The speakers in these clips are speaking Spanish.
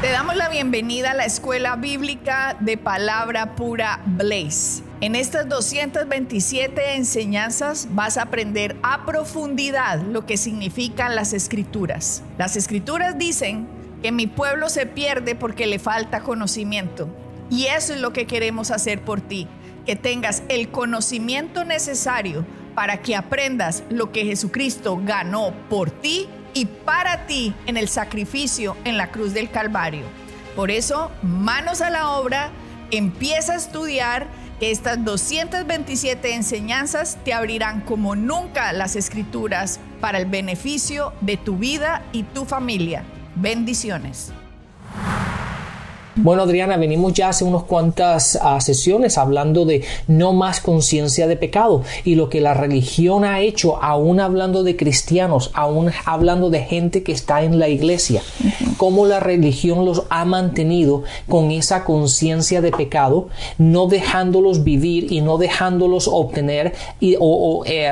Te damos la bienvenida a la Escuela Bíblica de Palabra Pura Blaze. En estas 227 enseñanzas vas a aprender a profundidad lo que significan las Escrituras. Las Escrituras dicen que mi pueblo se pierde porque le falta conocimiento. Y eso es lo que queremos hacer por ti, que tengas el conocimiento necesario para que aprendas lo que Jesucristo ganó por ti y para ti en el sacrificio en la cruz del Calvario. Por eso, manos a la obra, empieza a estudiar, que estas 227 enseñanzas te abrirán como nunca las Escrituras para el beneficio de tu vida y tu familia. Bendiciones. Bueno, Adriana, venimos ya hace unas cuantas sesiones hablando de no más conciencia de pecado y lo que la religión ha hecho, aún hablando de cristianos, aún hablando de gente que está en la iglesia, cómo la religión los ha mantenido con esa conciencia de pecado, no dejándolos vivir y no dejándolos obtener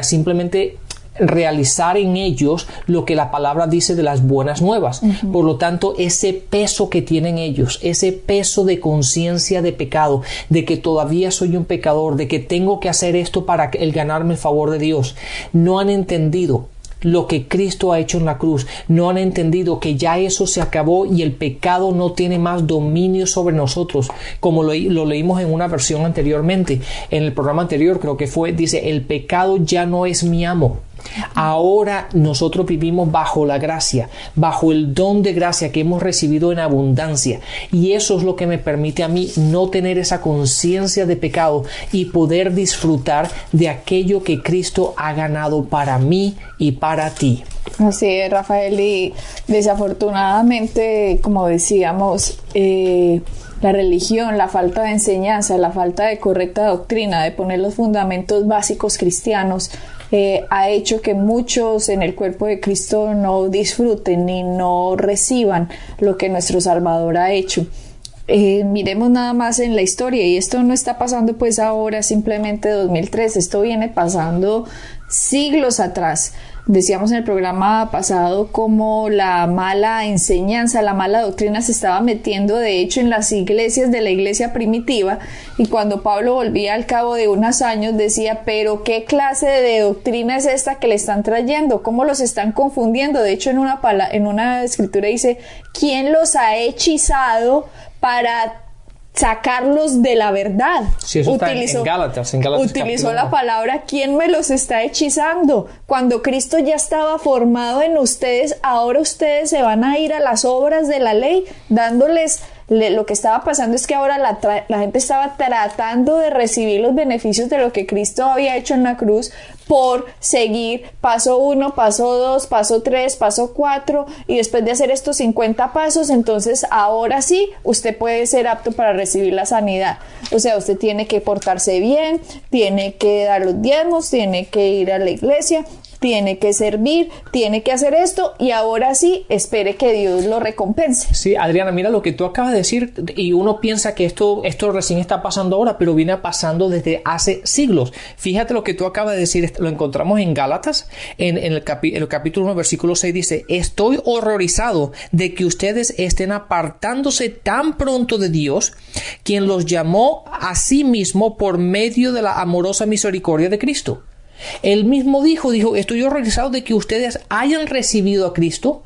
simplemente realizar en ellos lo que la palabra dice de las buenas nuevas. Por lo tanto, ese peso que tienen ellos, ese peso de conciencia de pecado, de que todavía soy un pecador, de que tengo que hacer esto para el ganarme el favor de Dios, no han entendido lo que Cristo ha hecho en la cruz. No han entendido que ya eso se acabó y el pecado no tiene más dominio sobre nosotros, como lo leímos en una versión anteriormente. En el programa anterior creo que dice, el pecado ya no es mi amo. Ahora nosotros vivimos bajo la gracia, bajo el don de gracia que hemos recibido en abundancia, y eso es lo que me permite a mí no tener esa conciencia de pecado y poder disfrutar de aquello que Cristo ha ganado para mí y para ti. Así es, Rafael, y desafortunadamente, como decíamos, la religión, la falta de enseñanza, la falta de correcta doctrina, de poner los fundamentos básicos cristianos, ha hecho que muchos en el cuerpo de Cristo no disfruten ni no reciban lo que nuestro Salvador ha hecho. Miremos nada más en la historia, y esto no está pasando pues ahora simplemente 2003, esto viene pasando siglos atrás. Decíamos en el programa pasado cómo la mala enseñanza, la mala doctrina se estaba metiendo de hecho en las iglesias de la iglesia primitiva, y cuando Pablo volvía al cabo de unos años decía, pero ¿qué clase de doctrina es esta que le están trayendo? ¿Cómo los están confundiendo? De hecho en una escritura dice, ¿quién los ha hechizado para sacarlos de la verdad? Sí, eso está en Gálatas utilizó la palabra ¿quién me los está hechizando? Cuando Cristo ya estaba formado en ustedes, ahora ustedes se van a ir a las obras de la ley, dándoles. Lo que estaba pasando es que ahora la gente estaba tratando de recibir los beneficios de lo que Cristo había hecho en la cruz por seguir paso 1, paso 2, paso 3, paso 4, y después de hacer estos 50 pasos, entonces ahora sí usted puede ser apto para recibir la sanidad. O sea, usted tiene que portarse bien, tiene que dar los diezmos, tiene que ir a la iglesia, tiene que servir, tiene que hacer esto, y ahora sí espere que Dios lo recompense. Sí, Adriana, mira lo que tú acabas de decir, y uno piensa que esto recién está pasando ahora, pero viene pasando desde hace siglos. Fíjate lo que tú acabas de decir, lo encontramos en Gálatas, en el capítulo 1, versículo 6 dice, estoy horrorizado de que ustedes estén apartándose tan pronto de Dios, quien los llamó a sí mismo por medio de la amorosa misericordia de Cristo. Él mismo dijo, estoy horrorizado de que ustedes hayan recibido a Cristo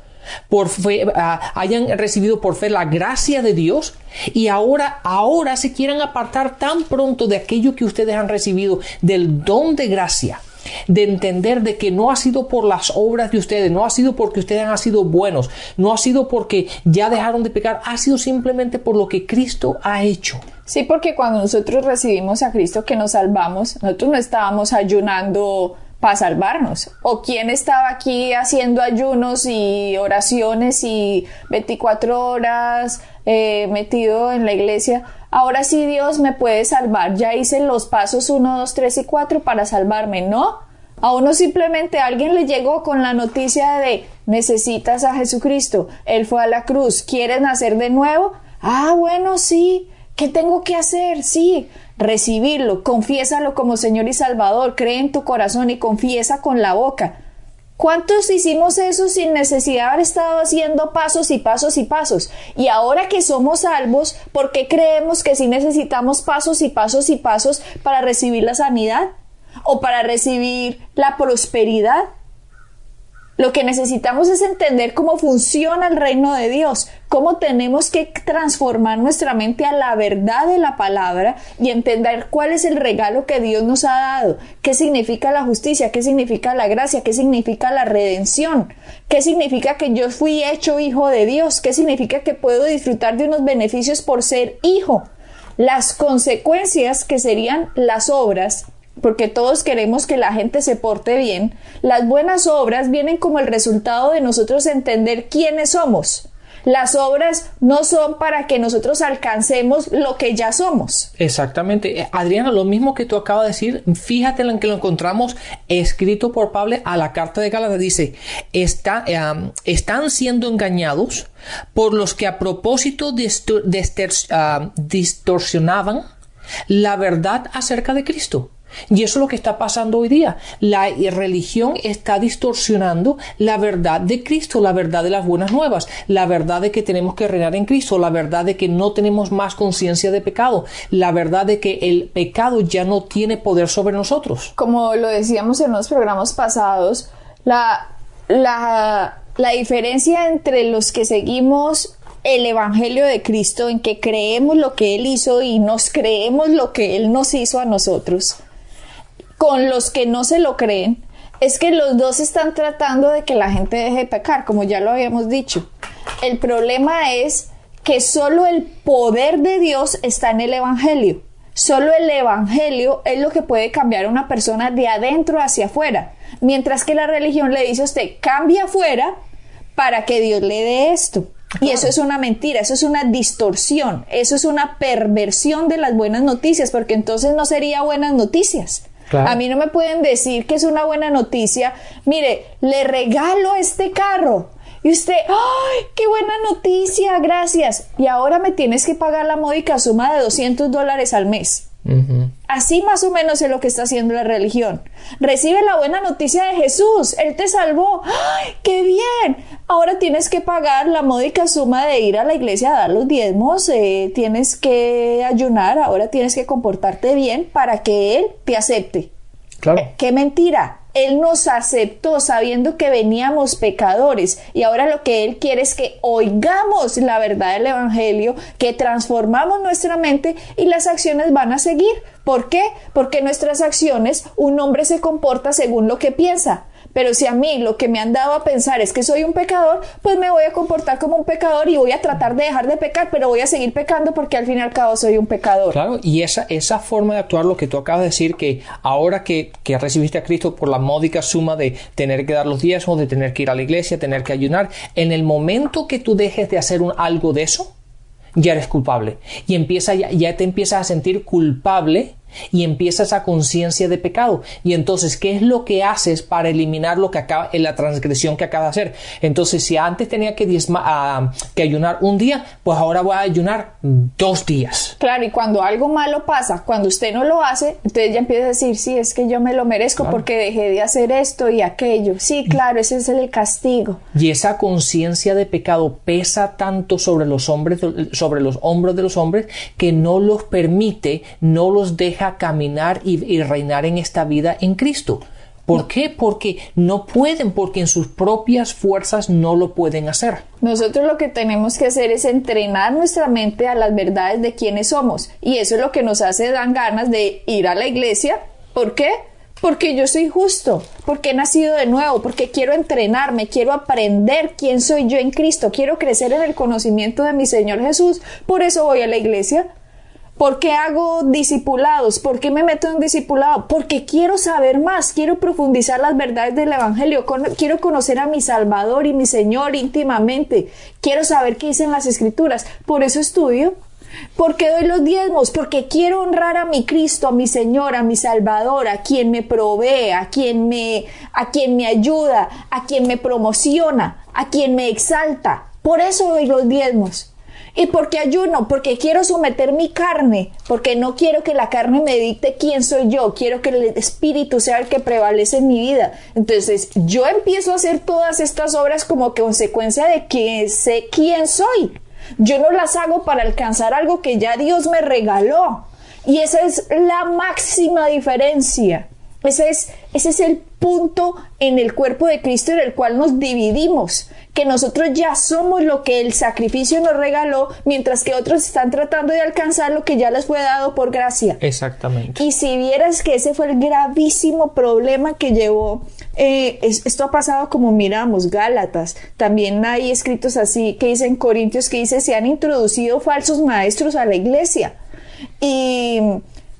por fe, hayan recibido por fe la gracia de Dios, y ahora se quieran apartar tan pronto de aquello que ustedes han recibido, del don de gracia, de entender de que no ha sido por las obras de ustedes, no ha sido porque ustedes han sido buenos, no ha sido porque ya dejaron de pecar, ha sido simplemente por lo que Cristo ha hecho. Sí, porque cuando nosotros recibimos a Cristo, que nos salvamos, nosotros no estábamos ayunando para salvarnos. ¿O quién estaba aquí haciendo ayunos y oraciones y 24 horas metido en la iglesia? Ahora sí Dios me puede salvar, ya hice los pasos 1, 2, 3 y 4 para salvarme. No, a uno simplemente alguien le llegó con la noticia de necesitas a Jesucristo, Él fue a la cruz, ¿quieres nacer de nuevo? Ah, bueno, sí. ¿Qué tengo que hacer? Sí, recibirlo, confiésalo como Señor y Salvador, cree en tu corazón y confiesa con la boca. ¿Cuántos hicimos eso sin necesidad de haber estado haciendo pasos y pasos y pasos? Y ahora que somos salvos, ¿por qué creemos que sí necesitamos pasos y pasos y pasos para recibir la sanidad? ¿O para recibir la prosperidad? Lo que necesitamos es entender cómo funciona el reino de Dios, cómo tenemos que transformar nuestra mente a la verdad de la palabra y entender cuál es el regalo que Dios nos ha dado, qué significa la justicia, qué significa la gracia, qué significa la redención, qué significa que yo fui hecho hijo de Dios, qué significa que puedo disfrutar de unos beneficios por ser hijo, las consecuencias que serían las obras. Porque todos queremos que la gente se porte bien. Las buenas obras vienen como el resultado de nosotros entender quiénes somos. Las obras no son para que nosotros alcancemos lo que ya somos. Exactamente. Adriana, lo mismo que tú acabas de decir, fíjate en que lo encontramos escrito por Pablo a la carta de Gálatas. Dice, están siendo engañados por los que a propósito distorsionaban la verdad acerca de Cristo. Y eso es lo que está pasando hoy día. La religión está distorsionando la verdad de Cristo, la verdad de las buenas nuevas, la verdad de que tenemos que reinar en Cristo, la verdad de que no tenemos más conciencia de pecado, la verdad de que el pecado ya no tiene poder sobre nosotros. Como lo decíamos en los programas pasados, la diferencia entre los que seguimos el evangelio de Cristo, en que creemos lo que Él hizo y nos creemos lo que Él nos hizo a nosotros, con los que no se lo creen, es que los dos están tratando de que la gente deje de pecar, como ya lo habíamos dicho. El problema es que solo el poder de Dios está en el evangelio. Solo el evangelio es lo que puede cambiar a una persona de adentro hacia afuera, mientras que la religión le dice a usted, cambia afuera para que Dios le dé esto. Y eso es una mentira, eso es una distorsión, eso es una perversión de las buenas noticias, porque entonces no sería buenas noticias. Claro. A mí no me pueden decir que es una buena noticia. Mire, le regalo este carro. Y usted, ¡ay, qué buena noticia! Gracias. Y ahora me tienes que pagar la módica suma de $200 al mes. Uh-huh. Así más o menos es lo que está haciendo la religión. Recibe la buena noticia de Jesús. Él te salvó. ¡Ay, qué bien! Ahora tienes que pagar la módica suma de ir a la iglesia a dar los diezmos. Tienes que ayunar. Ahora tienes que comportarte bien para que Él te acepte. Claro. ¡Qué mentira! Él nos aceptó sabiendo que veníamos pecadores y ahora lo que Él quiere es que oigamos la verdad del evangelio, que transformamos nuestra mente y las acciones van a seguir. ¿Por qué? Porque nuestras acciones, un hombre se comporta según lo que piensa. Pero si a mí lo que me han dado a pensar es que soy un pecador, pues me voy a comportar como un pecador y voy a tratar de dejar de pecar, pero voy a seguir pecando porque al fin y al cabo soy un pecador. Claro, y esa forma de actuar, lo que tú acabas de decir, que ahora que recibiste a Cristo por la módica suma de tener que dar los diezmos, de tener que ir a la iglesia, tener que ayunar, en el momento que tú dejes de hacer algo de eso, ya eres culpable. Y ya te empiezas a sentir culpable y empieza esa conciencia de pecado. Y entonces, ¿qué es lo que haces para eliminar lo que acaba en la transgresión que acaba de hacer? Entonces, si antes tenía que ayunar un día, pues ahora voy a ayunar 2 días. Claro, y cuando algo malo pasa, cuando usted no lo hace, entonces ya empieza a decir, sí, es que yo me lo merezco, claro, porque dejé de hacer esto y aquello. Sí, claro, ese es el castigo. Y esa conciencia de pecado pesa tanto sobre los hombros de los hombres, que no los permite, no los deja caminar y reinar en esta vida en Cristo. ¿Por qué? Porque no pueden, porque en sus propias fuerzas no lo pueden hacer. Nosotros lo que tenemos que hacer es entrenar nuestra mente a las verdades de quiénes somos, y eso es lo que nos dan ganas de ir a la iglesia. ¿Por qué? Porque yo soy justo, porque he nacido de nuevo, porque quiero entrenarme, quiero aprender quién soy yo en Cristo, quiero crecer en el conocimiento de mi Señor Jesús. Por eso voy a la iglesia. ¿Por qué hago discipulados? ¿Por qué me meto en discipulado? Porque quiero saber más, quiero profundizar las verdades del evangelio, quiero conocer a mi Salvador y mi Señor íntimamente, quiero saber qué dicen las Escrituras. Por eso estudio. ¿Por qué doy los diezmos? Porque quiero honrar a mi Cristo, a mi Señor, a mi Salvador, a quien me provee, a quien me ayuda, a quien me promociona, a quien me exalta. Por eso doy los diezmos. ¿Y por qué ayuno? Porque quiero someter mi carne, porque no quiero que la carne me dicte quién soy yo, quiero que el Espíritu sea el que prevalece en mi vida. Entonces yo empiezo a hacer todas estas obras como consecuencia de que sé quién soy. Yo no las hago para alcanzar algo que ya Dios me regaló. Y esa es la máxima diferencia. Ese es el punto en el cuerpo de Cristo en el cual nos dividimos, que nosotros ya somos lo que el sacrificio nos regaló, mientras que otros están tratando de alcanzar lo que ya les fue dado por gracia. Exactamente. Y si vieras que ese fue el gravísimo problema que llevó, esto ha pasado como miramos, Gálatas, también hay escritos así que dicen Corintios, que dice, se han introducido falsos maestros a la iglesia. Y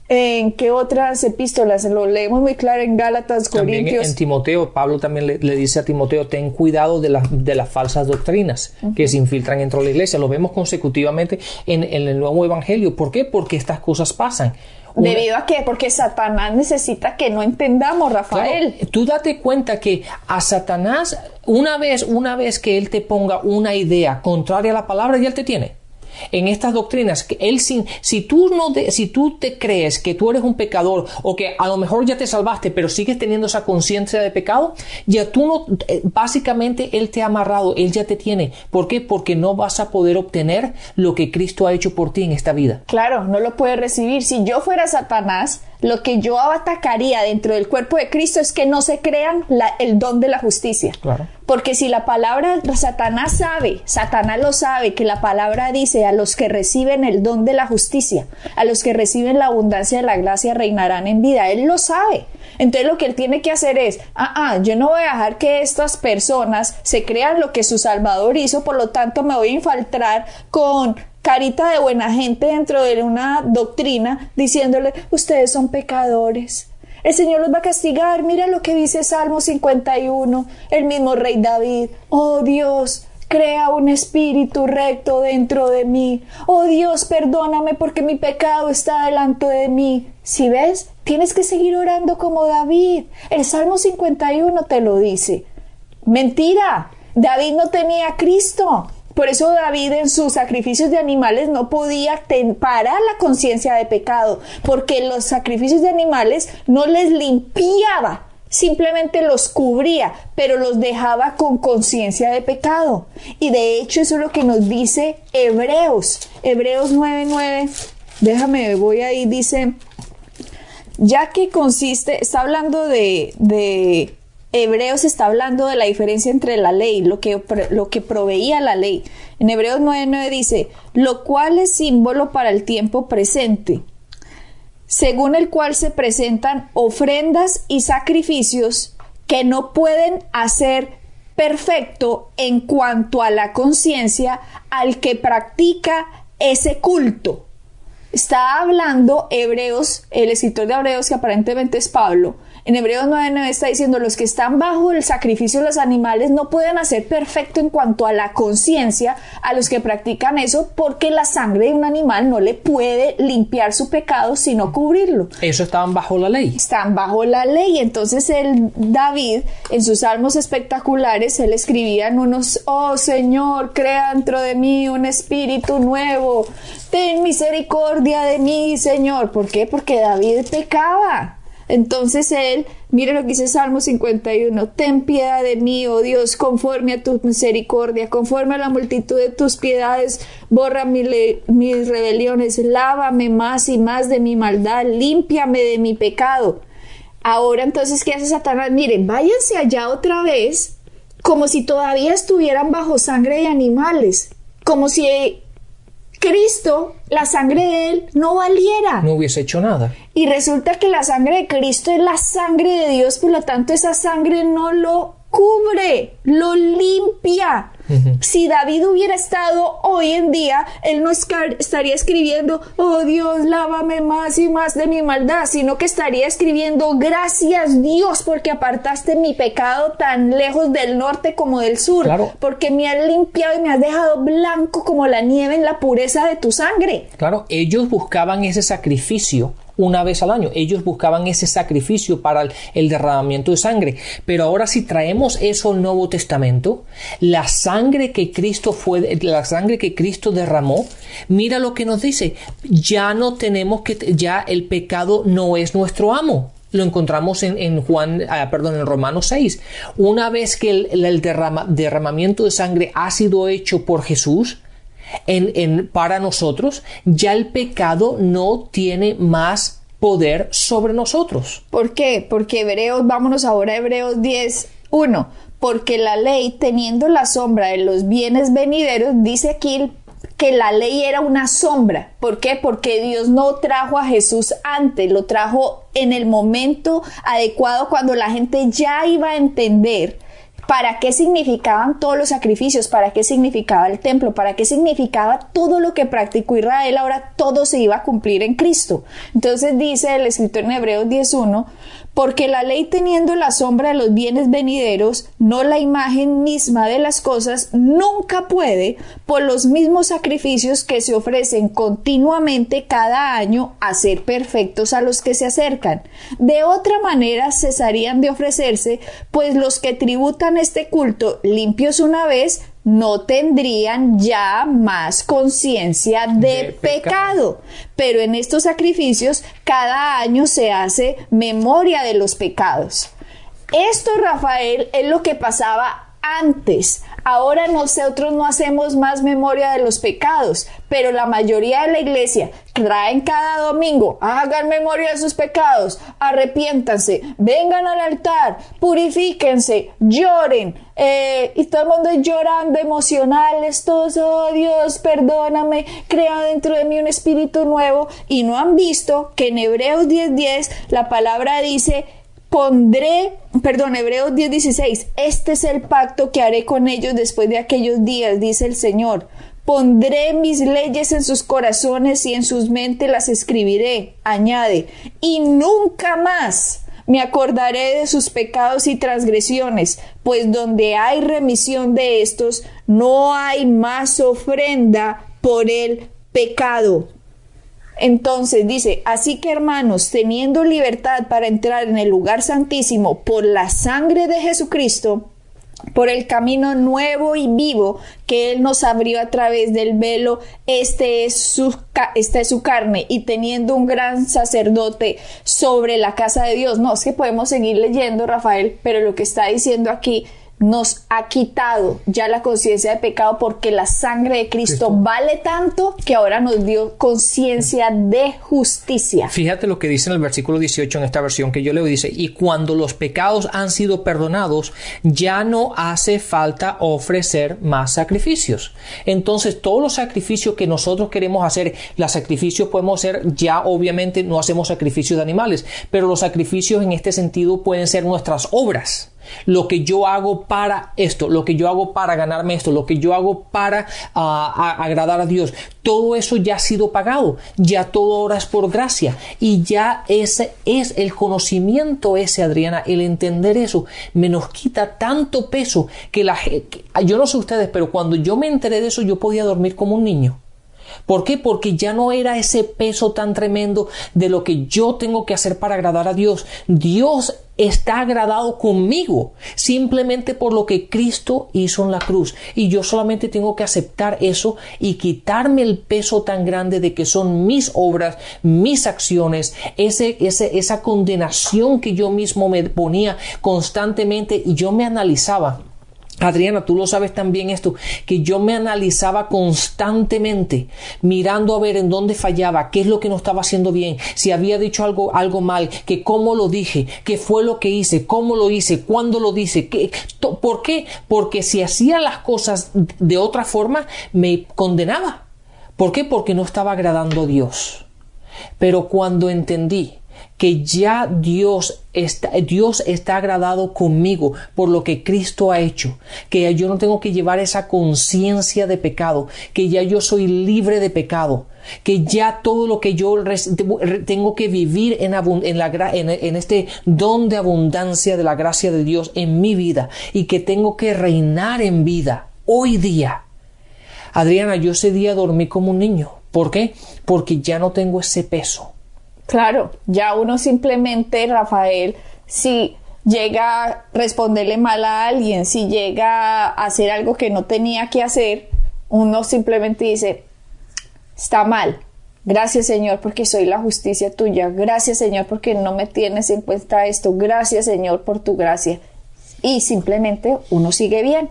¿en qué otras epístolas? Lo leemos muy claro en Gálatas, Corintios. También en Timoteo, Pablo también le dice a Timoteo, ten cuidado de las falsas doctrinas que se infiltran dentro de la iglesia. Lo vemos consecutivamente en el nuevo evangelio. ¿Por qué? Porque estas cosas pasan. ¿Debido a qué? Porque Satanás necesita que no entendamos, Rafael. Claro, tú date cuenta que a Satanás, una vez que él te ponga una idea contraria a la palabra, ya él te tiene. En estas doctrinas, que él si tú te crees que tú eres un pecador o que a lo mejor ya te salvaste pero sigues teniendo esa conciencia de pecado, ya tú no, básicamente él te ha amarrado, él ya te tiene. ¿Por qué? Porque no vas a poder obtener lo que Cristo ha hecho por ti en esta vida. Claro, no lo puedes recibir. Si yo fuera Satanás, lo que yo atacaría dentro del cuerpo de Cristo es que no se crean el don de la justicia. Claro. Porque si la palabra, Satanás lo sabe, que la palabra dice, a los que reciben el don de la justicia, a los que reciben la abundancia de la gracia reinarán en vida. Él lo sabe. Entonces lo que él tiene que hacer es, yo no voy a dejar que estas personas se crean lo que su Salvador hizo, por lo tanto me voy a infiltrar con carita de buena gente dentro de una doctrina, diciéndole, ustedes son pecadores. El Señor los va a castigar. Mira lo que dice Salmo 51, el mismo rey David. Oh Dios, crea un espíritu recto dentro de mí. Oh Dios, perdóname porque mi pecado está delante de mí. Si ves, tienes que seguir orando como David. El Salmo 51 te lo dice. Mentira, David no tenía a Cristo. Por eso David en sus sacrificios de animales no podía parar la conciencia de pecado, porque los sacrificios de animales no les limpiaba, simplemente los cubría, pero los dejaba con conciencia de pecado. Y de hecho eso es lo que nos dice Hebreos 9:9. Déjame, voy ahí, dice, ya que consiste, está hablando de Hebreos, está hablando de la diferencia entre la ley, lo que proveía la ley. En Hebreos 9:9 dice, lo cual es símbolo para el tiempo presente, según el cual se presentan ofrendas y sacrificios que no pueden hacer perfecto en cuanto a la conciencia al que practica ese culto. Está hablando Hebreos, el escritor de Hebreos, que aparentemente es Pablo. En Hebreos 9:9 está diciendo, los que están bajo el sacrificio de los animales no pueden hacer perfecto en cuanto a la conciencia a los que practican eso, porque la sangre de un animal no le puede limpiar su pecado sino cubrirlo. Eso estaban bajo la ley. Están bajo la ley. Entonces David, en sus salmos espectaculares, él escribía en unos, oh Señor, crea dentro de mí un espíritu nuevo, ten misericordia de mí, Señor. ¿Por qué? Porque David pecaba. Entonces él, mire lo que dice Salmo 51, ten piedad de mí, oh Dios, conforme a tu misericordia, conforme a la multitud de tus piedades, borra mis rebeliones, lávame más y más de mi maldad, límpiame de mi pecado. Ahora entonces, ¿qué hace Satanás? Miren, váyanse allá otra vez, como si todavía estuvieran bajo sangre de animales, como si Cristo, la sangre de él, no valiera. No hubiese hecho nada. Y resulta que la sangre de Cristo es la sangre de Dios, por lo tanto esa sangre no lo cubre, lo limpia. Si David hubiera estado hoy en día, él no estaría escribiendo, oh Dios, lávame más y más de mi maldad, sino que estaría escribiendo, gracias Dios, porque apartaste mi pecado tan lejos del norte como del sur, claro, porque me has limpiado y me has dejado blanco como la nieve en la pureza de tu sangre. Claro, ellos buscaban ese sacrificio una vez al año. Ellos buscaban ese sacrificio para el derramamiento de sangre. Pero ahora si traemos eso al Nuevo Testamento, la sangre que Cristo derramó, mira lo que nos dice. Ya no tenemos ya el pecado no es nuestro amo. Lo encontramos en Romanos 6. Una vez que el derramamiento de sangre ha sido hecho por Jesús, para nosotros, ya el pecado no tiene más poder sobre nosotros. ¿Por qué? Porque vámonos ahora a Hebreos 10:1. Porque la ley, teniendo la sombra de los bienes venideros, dice aquí que la ley era una sombra. ¿Por qué? Porque Dios no trajo a Jesús antes, lo trajo en el momento adecuado, cuando la gente ya iba a entender para qué significaban todos los sacrificios, para qué significaba el templo, para qué significaba todo lo que practicó Israel. Ahora todo se iba a cumplir en Cristo. Entonces dice el escritor en Hebreos 10:1, porque la ley, teniendo la sombra de los bienes venideros, no la imagen misma de las cosas, nunca puede, por los mismos sacrificios que se ofrecen continuamente cada año, hacer perfectos a los que se acercan. De otra manera cesarían de ofrecerse, pues los que tributan este culto, limpios una vez, no tendrían ya más conciencia de pecado. Pero en estos sacrificios cada año se hace memoria de los pecados. Esto, Rafael, es lo que pasaba antes. Ahora nosotros no hacemos más memoria de los pecados, pero la mayoría de la iglesia traen cada domingo, hagan memoria de sus pecados, arrepiéntanse, vengan al altar, purifíquense, lloren, y todo el mundo llorando, emocionales, todos, oh Dios, perdóname, crea dentro de mí un espíritu nuevo, y no han visto que en Hebreos 10:10 la palabra dice, Hebreos 10:16, este es el pacto que haré con ellos después de aquellos días, dice el Señor. Pondré mis leyes en sus corazones y en sus mentes las escribiré, añade, y nunca más me acordaré de sus pecados y transgresiones, pues donde hay remisión de estos, no hay más ofrenda por el pecado. Entonces dice, así que hermanos, teniendo libertad para entrar en el lugar santísimo por la sangre de Jesucristo, por el camino nuevo y vivo que Él nos abrió a través del velo, esta es su carne, y teniendo un gran sacerdote sobre la casa de Dios. No, es que podemos seguir leyendo, Rafael, pero lo que está diciendo aquí, nos ha quitado ya la conciencia de pecado, porque la sangre de Cristo vale tanto que ahora nos dio conciencia de justicia. Fíjate lo que dice en el versículo 18 en esta versión que yo leo, dice, y cuando los pecados han sido perdonados, ya no hace falta ofrecer más sacrificios. Entonces todos los sacrificios que nosotros queremos hacer, los sacrificios podemos hacer, ya obviamente no hacemos sacrificios de animales, pero los sacrificios en este sentido pueden ser nuestras obras. Lo que yo hago para esto, lo que yo hago para ganarme esto, lo que yo hago para agradar a Dios, todo eso ya ha sido pagado, ya todo ahora es por gracia, y ya ese es el conocimiento Adriana, el entender eso, me nos quita tanto peso que yo no sé ustedes, pero cuando yo me enteré de eso, yo podía dormir como un niño. ¿Por qué? Porque ya no era ese peso tan tremendo de lo que yo tengo que hacer para agradar a Dios. Dios está agradado conmigo simplemente por lo que Cristo hizo en la cruz, y yo solamente tengo que aceptar eso y quitarme el peso tan grande de que son mis obras, mis acciones, esa condenación que yo mismo me ponía constantemente. Y yo me analizaba, Adriana, tú lo sabes también esto, que yo me analizaba constantemente, mirando a ver en dónde fallaba, qué es lo que no estaba haciendo bien, si había dicho algo mal, que cómo lo dije, qué fue lo que hice, cómo lo hice, cuándo lo hice, ¿por qué? Porque si hacía las cosas de otra forma, me condenaba. ¿Por qué? Porque no estaba agradando a Dios. Pero cuando entendí que ya Dios está agradado conmigo por lo que Cristo ha hecho, que yo no tengo que llevar esa conciencia de pecado, que ya yo soy libre de pecado, que ya todo lo que yo tengo que vivir en este don de abundancia de la gracia de Dios en mi vida, y que tengo que reinar en vida hoy día. Adriana, yo ese día dormí como un niño. ¿Por qué? Porque ya no tengo ese peso. Claro, ya uno simplemente, Rafael, si llega a responderle mal a alguien, si llega a hacer algo que no tenía que hacer, uno simplemente dice, está mal. Gracias, Señor, porque soy la justicia tuya. Gracias, Señor, porque no me tienes en cuenta esto. Gracias, Señor, por tu gracia. Y simplemente uno sigue bien,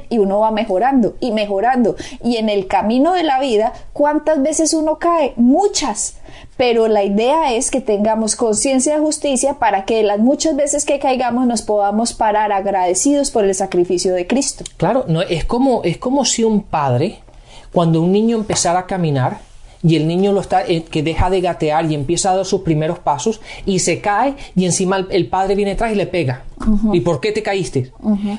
y uno va mejorando y mejorando. Y en el camino de la vida, ¿cuántas veces uno cae? Muchas. Pero la idea es que tengamos conciencia de justicia para que las muchas veces que caigamos nos podamos parar agradecidos por el sacrificio de Cristo. Claro, no, es como si un padre, cuando un niño empezara a caminar, y el niño que deja de gatear y empieza a dar sus primeros pasos y se cae y encima el padre viene atrás y le pega. ¿Y por qué te caíste?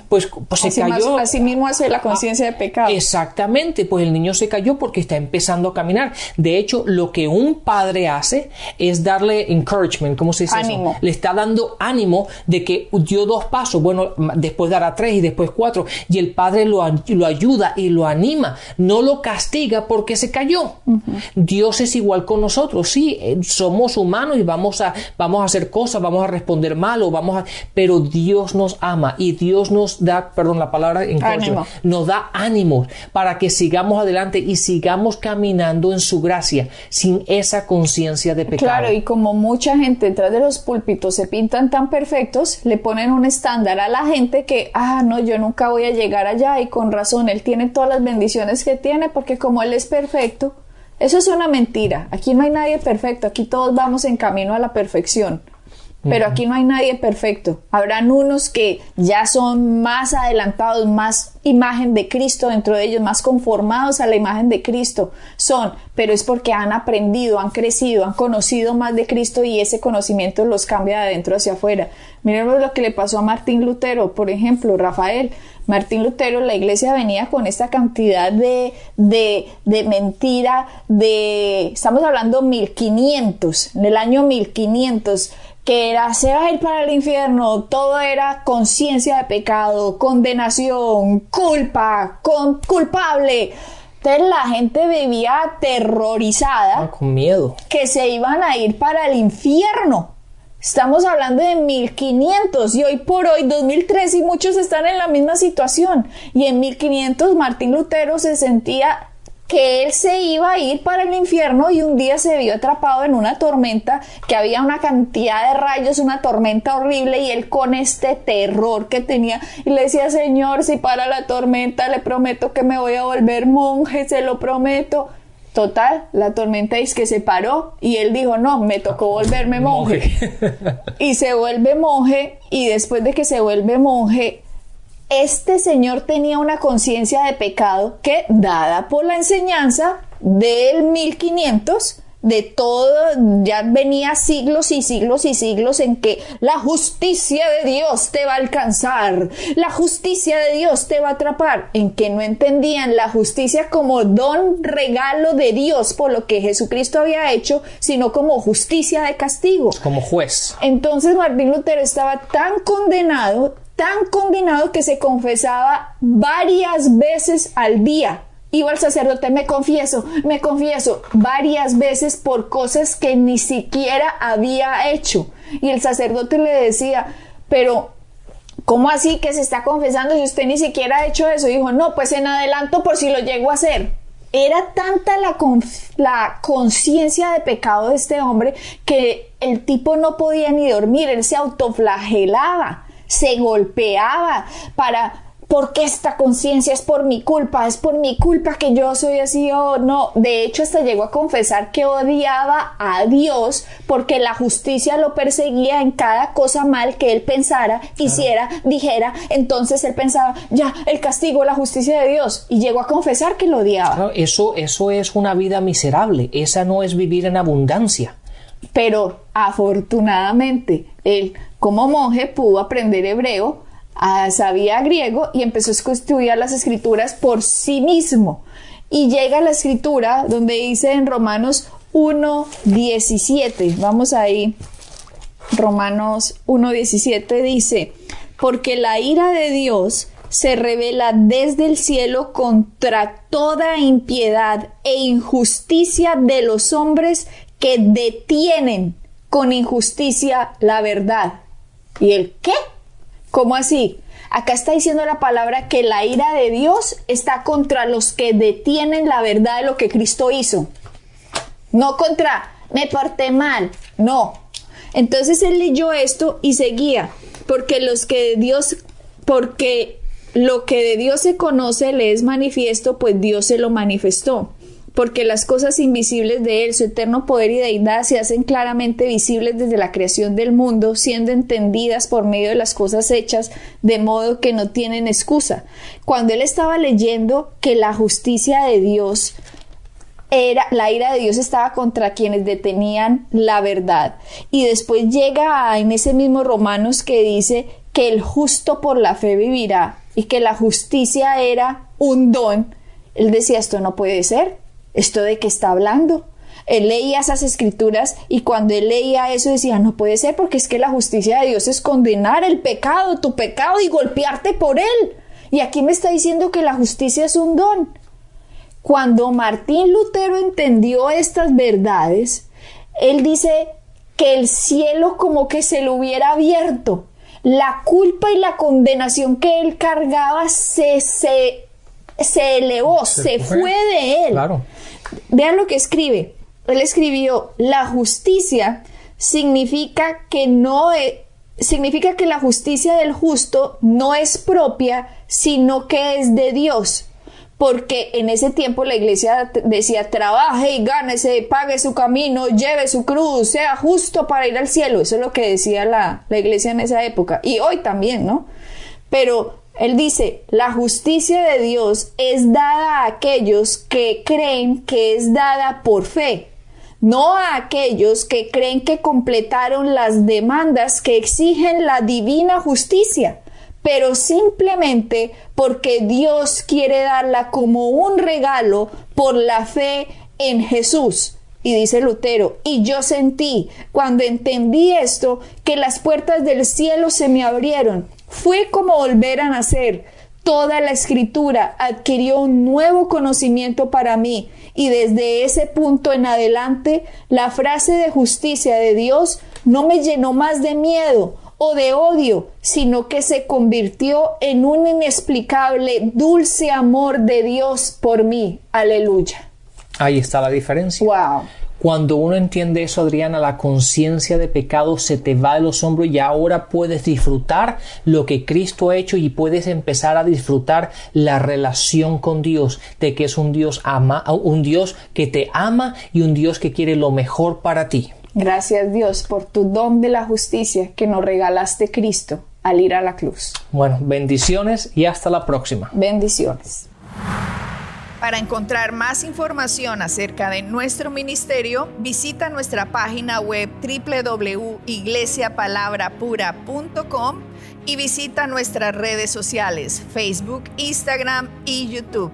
Pues se cayó. Así mismo hace la conciencia de pecado. Exactamente, pues el niño se cayó porque está empezando a caminar. De hecho, lo que un padre hace es darle encouragement, ¿cómo se dice ánimo. Eso? Le está dando ánimo de que dio 2 pasos, bueno, después dará 3 y después 4, y el padre lo ayuda y lo anima, no lo castiga porque se cayó. Dios es igual con nosotros, sí, somos humanos y vamos a hacer cosas, vamos a responder mal pero Dios nos ama y Dios nos da, la palabra ánimo. Nos da ánimos para que sigamos adelante y sigamos caminando en su gracia sin esa conciencia de pecado. Claro, y como mucha gente detrás de los púlpitos se pintan tan perfectos, le ponen un estándar a la gente que, no, yo nunca voy a llegar allá, y con razón, él tiene todas las bendiciones que tiene porque como él es perfecto. Eso es una mentira. Aquí no hay nadie perfecto, aquí todos vamos en camino a la perfección. Pero aquí no hay nadie perfecto. Habrán unos que ya son más adelantados, más imagen de Cristo dentro de ellos, más conformados a la imagen de Cristo pero es porque han aprendido, han crecido, han conocido más de Cristo, y ese conocimiento los cambia de adentro hacia afuera. Miremos lo que le pasó a Martín Lutero, por ejemplo, Rafael. Martín Lutero, la iglesia venía con esta cantidad de mentira, estamos hablando 1500, en el año 1500, que se va a ir para el infierno, todo era conciencia de pecado, condenación, culpa, culpable. Entonces la gente vivía aterrorizada, con miedo, que se iban a ir para el infierno. Estamos hablando de 1500 y hoy por hoy 2003 y muchos están en la misma situación. Y en 1500 Martín Lutero se sentía que él se iba a ir para el infierno, y un día se vio atrapado en una tormenta, que había una cantidad de rayos, una tormenta horrible, y él con este terror que tenía y le decía: Señor, si para la tormenta, le prometo que me voy a volver monje, se lo prometo. Total, la tormenta es que se paró y él dijo: no, me tocó volverme monje. Y se vuelve monje, y después de que se vuelve monje, este señor tenía una conciencia de pecado que, dada por la enseñanza del 1500, de todo, ya venía siglos y siglos y siglos en que la justicia de Dios te va a alcanzar, la justicia de Dios te va a atrapar, en que no entendían la justicia como don, regalo de Dios por lo que Jesucristo había hecho, sino como justicia de castigo, como juez. Entonces Martín Lutero estaba tan condenado que se confesaba varias veces al día. Iba al sacerdote: me confieso, varias veces por cosas que ni siquiera había hecho. Y el sacerdote le decía: pero ¿cómo así que se está confesando si usted ni siquiera ha hecho eso? Y dijo: no, pues en adelanto por si lo llego a hacer. Era tanta la conciencia de pecado de este hombre que el tipo no podía ni dormir. Él se autoflagelaba, se golpeaba porque esta conciencia es por mi culpa que yo soy así o no. De hecho, hasta llegó a confesar que odiaba a Dios porque la justicia lo perseguía en cada cosa mal que él pensara, hiciera, dijera. Entonces él pensaba: ya, el castigo, la justicia de Dios, y llegó a confesar que lo odiaba. Claro, eso es una vida miserable, esa no es vivir en abundancia. Pero afortunadamente él, como monje, pudo aprender hebreo, sabía griego y empezó a estudiar las escrituras por sí mismo, y llega a la escritura donde dice en Romanos 1:17, vamos ahí, Romanos 1:17 dice: porque la ira de Dios se revela desde el cielo contra toda impiedad e injusticia de los hombres que detienen con injusticia la verdad. ¿Y el qué? ¿Cómo así? Acá está diciendo la palabra que la ira de Dios está contra los que detienen la verdad de lo que Cristo hizo. No contra, me porté mal, no. Entonces él leyó esto y seguía, porque lo que de Dios se conoce le es manifiesto, pues Dios se lo manifestó. Porque las cosas invisibles de Él, su eterno poder y deidad, se hacen claramente visibles desde la creación del mundo, siendo entendidas por medio de las cosas hechas, de modo que no tienen excusa. Cuando él estaba leyendo que la justicia de Dios la ira de Dios estaba contra quienes detenían la verdad. Y después llega en ese mismo Romanos que dice que el justo por la fe vivirá y que la justicia era un don. Él decía, esto no puede ser. ¿Esto de qué está hablando? Él leía esas escrituras y cuando él leía eso decía, no puede ser, porque es que la justicia de Dios es condenar el pecado, tu pecado, y golpearte por él. Y aquí me está diciendo que la justicia es un don. Cuando Martín Lutero entendió estas verdades, él dice que el cielo como que se lo hubiera abierto. La culpa y la condenación que él cargaba se elevó, se fue de él. Claro. Vean lo que escribe. Él escribió, la justicia significa que la justicia del justo no es propia, sino que es de Dios. Porque en ese tiempo la iglesia decía, trabaje y gánese, pague su camino, lleve su cruz, sea justo para ir al cielo. Eso es lo que decía la iglesia en esa época. Y hoy también, ¿no? Pero él dice, la justicia de Dios es dada a aquellos que creen que es dada por fe, no a aquellos que creen que completaron las demandas que exigen la divina justicia, pero simplemente porque Dios quiere darla como un regalo por la fe en Jesús. Y dice Lutero, y yo sentí, cuando entendí esto, que las puertas del cielo se me abrieron. Fue como volver a nacer. Toda la escritura adquirió un nuevo conocimiento para mí, y desde ese punto en adelante, la frase de justicia de Dios no me llenó más de miedo o de odio, sino que se convirtió en un inexplicable, dulce amor de Dios por mí. Aleluya. Ahí está la diferencia. Wow. Cuando uno entiende eso, Adriana, la conciencia de pecado se te va de los hombros y ahora puedes disfrutar lo que Cristo ha hecho y puedes empezar a disfrutar la relación con Dios, de que es un Dios que te ama y un Dios que quiere lo mejor para ti. Gracias, Dios, por tu don de la justicia que nos regalaste, Cristo, al ir a la cruz. Bueno, bendiciones y hasta la próxima. Bendiciones. Para encontrar más información acerca de nuestro ministerio, visita nuestra página web www.iglesiapalabrapura.com y visita nuestras redes sociales, Facebook, Instagram y YouTube.